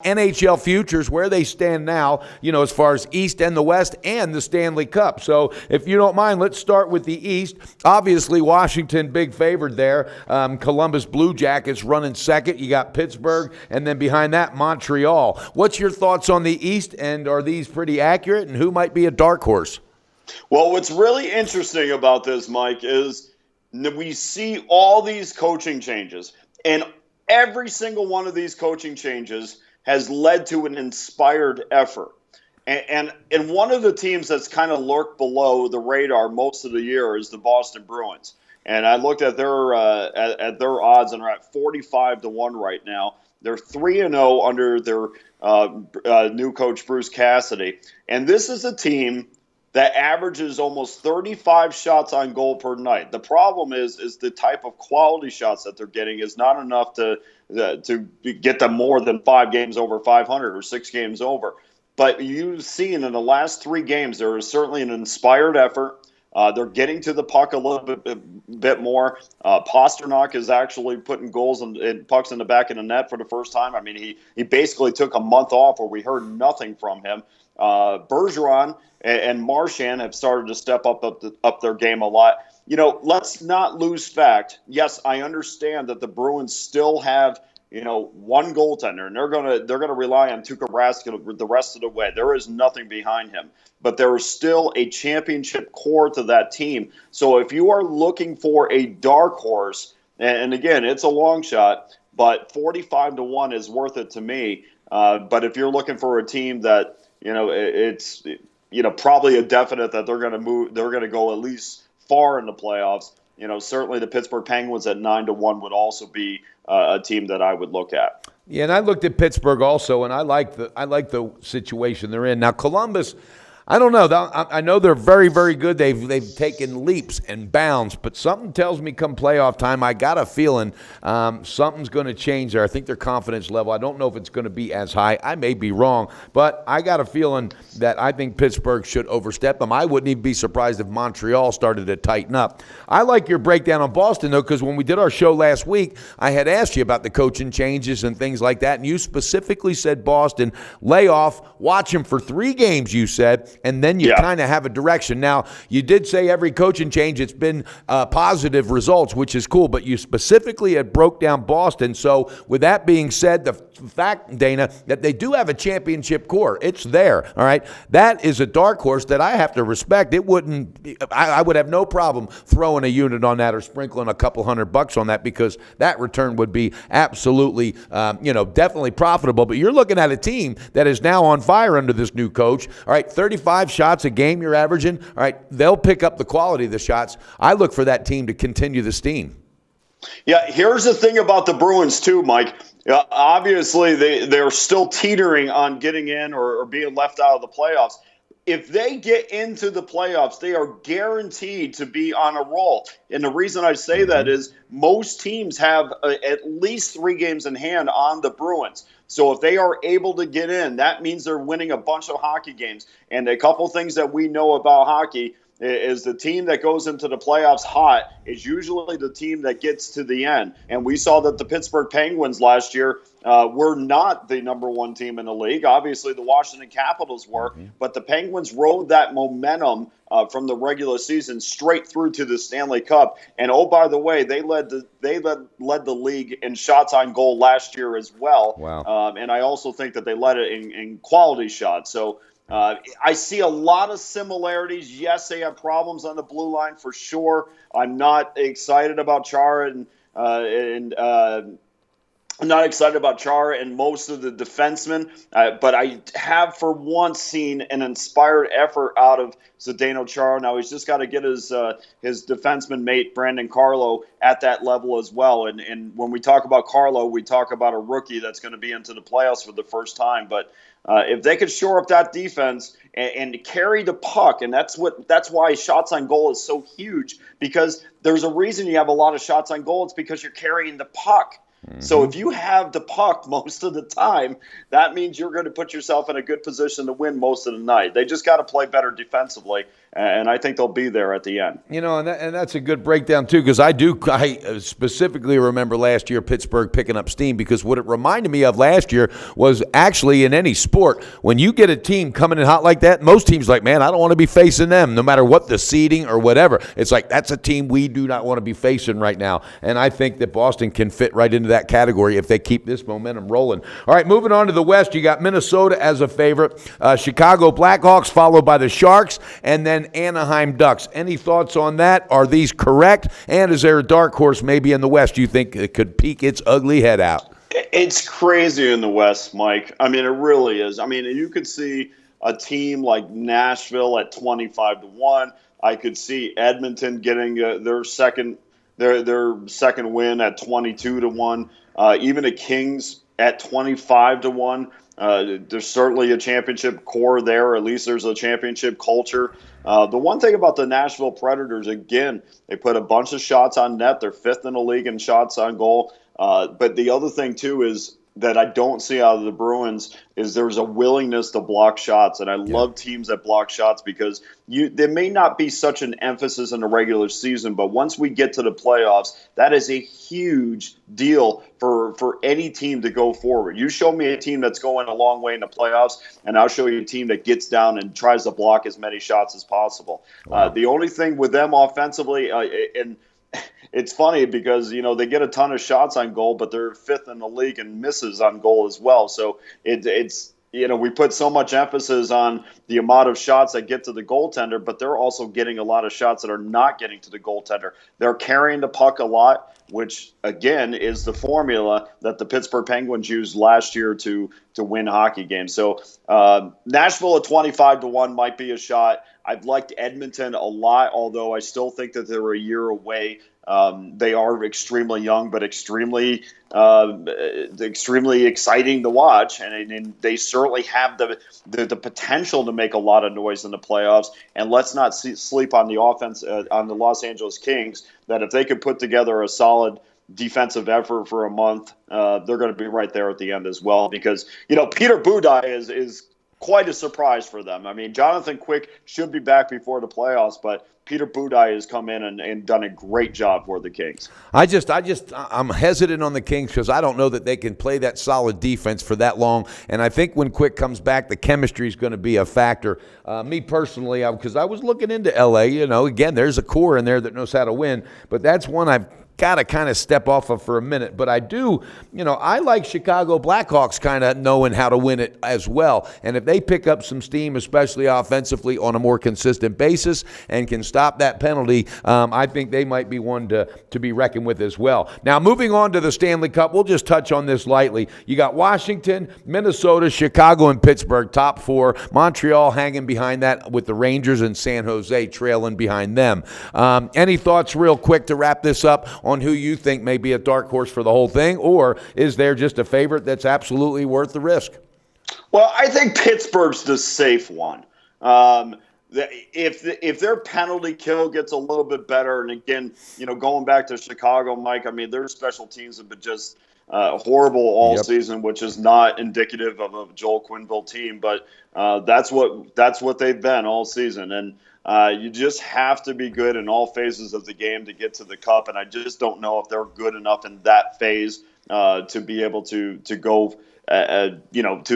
NHL futures, where they stand now, as far as East and the West and the Stanley Cup. So if you don't mind, let's start with the East. Obviously, Washington, big favored there. Columbus Blue Jackets running second. You got Pittsburgh, and then behind that, Montreal. What's your thoughts on the East, and are these pretty accurate, and who might be a dark horse? Well, what's really interesting about this, Mike, is that we see all these coaching changes, and every single one of these coaching changes has led to an inspired effort. And one of the teams that's kind of lurked below the radar most of the year is the Boston Bruins. And I looked at their odds, and are at 45-1 right now. They're 3-0 under their new coach Bruce Cassidy. And this is a team that averages almost 35 shots on goal per night. The problem is the type of quality shots that they're getting is not enough to get them more than 5 games over 500 or 6 games over. But you've seen in the last 3 games, there is certainly an inspired effort. They're getting to the puck a little bit more. Pastrnak is actually putting goals and pucks in the back of the net for the first time. I mean, he basically took a month off where we heard nothing from him. Bergeron and Marchand have started to step up their game a lot. Let's not lose fact. Yes, I understand that the Bruins still have one goaltender, and they're gonna rely on Tuukka Rask the rest of the way. There is nothing behind him, but there is still a championship core to that team. So if you are looking for a dark horse, and again, it's a long shot, but 45-1 is worth it to me. But if you're looking for a team that it's probably a definite that they're going to go at least far in the playoffs. Certainly the Pittsburgh Penguins at 9-1 would also be a team that I would look at. Yeah, and I looked at Pittsburgh also, and I like the situation they're in. Now Columbus, I don't know. I know they're very, very good. They've taken leaps and bounds, but something tells me come playoff time, I got a feeling something's going to change there. I think their confidence level, I don't know if it's going to be as high. I may be wrong, but I got a feeling that I think Pittsburgh should overstep them. I wouldn't even be surprised if Montreal started to tighten up. I like your breakdown on Boston, though, because when we did our show last week, I had asked you about the coaching changes and things like that, and you specifically said Boston, lay off, watch them for 3 games, you said, and then you kind of have a direction. Now, you did say every coaching change, it's been positive results, which is cool, but you specifically had broke down Boston. So with that being said, the fact, Dana, that they do have a championship core, it's there, all right? That is a dark horse that I have to respect. I would have no problem throwing a unit on that or sprinkling a couple $100 on that, because that return would be absolutely, definitely profitable. But you're looking at a team that is now on fire under this new coach. All right, 35 shots a game you're averaging. All right, they'll pick up the quality of the shots. I look for that team to continue the steam. Yeah, here's the thing about the Bruins too, Mike. Obviously, they're still teetering on getting in or being left out of the playoffs. If they get into the playoffs, they are guaranteed to be on a roll. And the reason I say that is most teams have at least 3 games in hand on the Bruins. So if they are able to get in, that means they're winning a bunch of hockey games. And a couple things that we know about hockey is the team that goes into the playoffs hot is usually the team that gets to the end. And we saw that the Pittsburgh Penguins last year were not the number 1 team in the league. Obviously, the Washington Capitals were, but the Penguins rode that momentum from the regular season straight through to the Stanley Cup. And oh, by the way, they led the league in shots on goal last year as well. Wow. And I also think that they led it in quality shots. So I see a lot of similarities. Yes, they have problems on the blue line for sure. I'm not excited about Chara I'm not excited about Chara and most of the defensemen, but I have for once seen an inspired effort out of Zdeno Chara. Now he's just got to get his defenseman mate Brandon Carlo at that level as well. And when we talk about Carlo, we talk about a rookie that's going to be into the playoffs for the first time. But if they could shore up that defense and carry the puck, and that's why shots on goal is so huge, because there's a reason you have a lot of shots on goal. It's because you're carrying the puck. So if you have the puck most of the time, that means you're going to put yourself in a good position to win most of the night. They just got to play better defensively. and I think they'll be there at the end. You know, and that's a good breakdown, too, because I specifically remember last year Pittsburgh picking up steam, because what it reminded me of last year was actually in any sport, when you get a team coming in hot like that, most teams like, man, I don't want to be facing them, no matter what the seeding or whatever. It's like, that's a team we do not want to be facing right now. And I think that Boston can fit right into that category if they keep this momentum rolling. All right, moving on to the West, you got Minnesota as a favorite, Chicago Blackhawks, followed by the Sharks, and then Anaheim Ducks. Any thoughts on that? Are these correct? And is there a dark horse maybe in the West you think it could peek its ugly head out? It's crazy in the West, Mike. I mean, it really is. I mean, you could see a team like Nashville at 25-1. I could see Edmonton getting their second win at 22-1. Even the Kings at 25-1. There's certainly a championship core there. At least there's a championship culture. The one thing about the Nashville Predators, again, they put a bunch of shots on net. They're 5th in the league in shots on goal. But the other thing, too, is that I don't see out of the Bruins is there's a willingness to block shots. And I love teams that block shots, because there may not be such an emphasis in the regular season, but once we get to the playoffs, that is a huge deal for any team to go forward. You show me a team that's going a long way in the playoffs, and I'll show you a team that gets down and tries to block as many shots as possible. Wow. The only thing with them offensively, and it's funny because, they get a ton of shots on goal, but they're 5th in the league in misses on goal as well. So it's we put so much emphasis on the amount of shots that get to the goaltender, but they're also getting a lot of shots that are not getting to the goaltender. They're carrying the puck a lot, which, again, is the formula that the Pittsburgh Penguins used last year to win hockey games. So Nashville at 25-1 might be a shot. I've liked Edmonton a lot, although I still think that they're a year away. They are extremely young, but extremely exciting to watch, and they certainly have the potential to make a lot of noise in the playoffs. And let's not sleep on the offense on the Los Angeles Kings, that if they could put together a solid defensive effort for a month, they're going to be right there at the end as well, because Peter Budaj is quite a surprise for them. I mean, Jonathan Quick should be back before the playoffs, but Peter Budaj has come in and done a great job for the Kings. I'm hesitant on the Kings because I don't know that they can play that solid defense for that long. And I think when Quick comes back, the chemistry is going to be a factor. Me personally, because I was looking into L.A., again, there's a core in there that knows how to win, but that's one I've got to kind of step off of for a minute. But I do, I like Chicago Blackhawks kind of knowing how to win it as well. And if they pick up some steam, especially offensively on a more consistent basis, and can stop that penalty, I think they might be one to be reckoned with as well. Now, moving on to the Stanley Cup, we'll just touch on this lightly. You got Washington, Minnesota, Chicago, and Pittsburgh, top 4. Montreal hanging behind that with the Rangers and San Jose trailing behind them. Any thoughts real quick to wrap this up on who you think may be a dark horse for the whole thing, or is there just a favorite that's absolutely worth the risk? Well, I think Pittsburgh's the safe one. If their penalty kill gets a little bit better, and again, going back to Chicago, Mike, I mean, their special teams have been just horrible all season, which is not indicative of a Joel Quenneville team, but that's what they've been all season. And you just have to be good in all phases of the game to get to the cup, and I just don't know if they're good enough in that phase to be able to go, to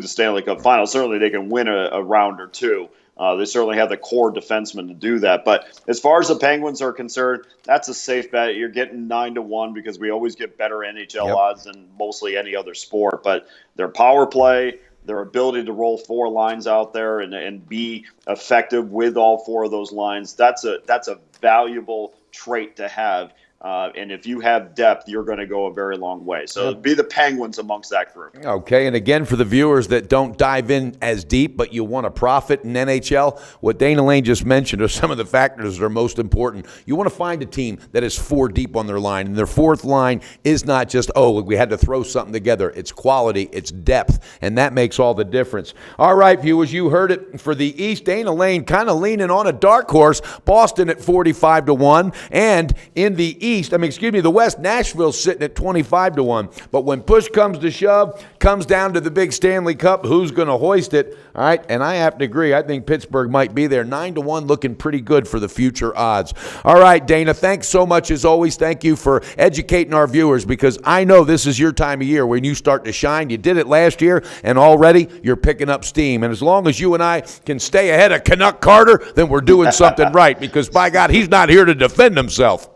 the Stanley Cup final. Certainly, they can win a round or two. They certainly have the core defensemen to do that. But as far as the Penguins are concerned, that's a safe bet. You're getting 9-1 because we always get better NHL odds than mostly any other sport. But their power play, their ability to roll 4 lines out there and be effective with all 4 of those lines, that's a valuable trait to have. And if you have depth, you're going to go a very long way. So be the Penguins amongst that group. Okay, and again, for the viewers that don't dive in as deep, but you want to profit in NHL, what Dana Lane just mentioned are some of the factors that are most important. You want to find a team that is 4 deep on their line, and their 4th line is not just, we had to throw something together. It's quality, it's depth, and that makes all the difference. All right, viewers, you heard it. For the East, Dana Lane kind of leaning on a dark horse, Boston at 45-1, and in the the West, Nashville's sitting at 25-1. But when push comes to shove, comes down to the big Stanley Cup, who's going to hoist it? All right, and I have to agree. I think Pittsburgh might be there. 9-1, looking pretty good for the future odds. All right, Dana, thanks so much as always. Thank you for educating our viewers, because I know this is your time of year when you start to shine. You did it last year, and already you're picking up steam. And as long as you and I can stay ahead of Canuck Carter, then we're doing something right, because by God, he's not here to defend himself.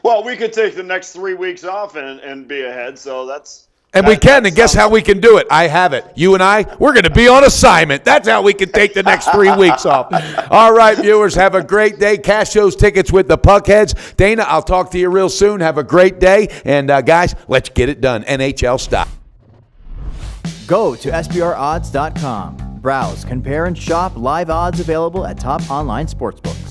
Well, we could take the next 3 weeks off and be ahead, so that's... And we can, and guess how we can do it? I have it. You and I, we're going to be on assignment. That's how we can take the next 3 weeks off. All right, viewers, have a great day. Cash those tickets with the Puckheads. Dana, I'll talk to you real soon. Have a great day. And, guys, let's get it done. NHL style. Go to SBRodds.com. Browse, compare, and shop live odds available at top online sportsbooks.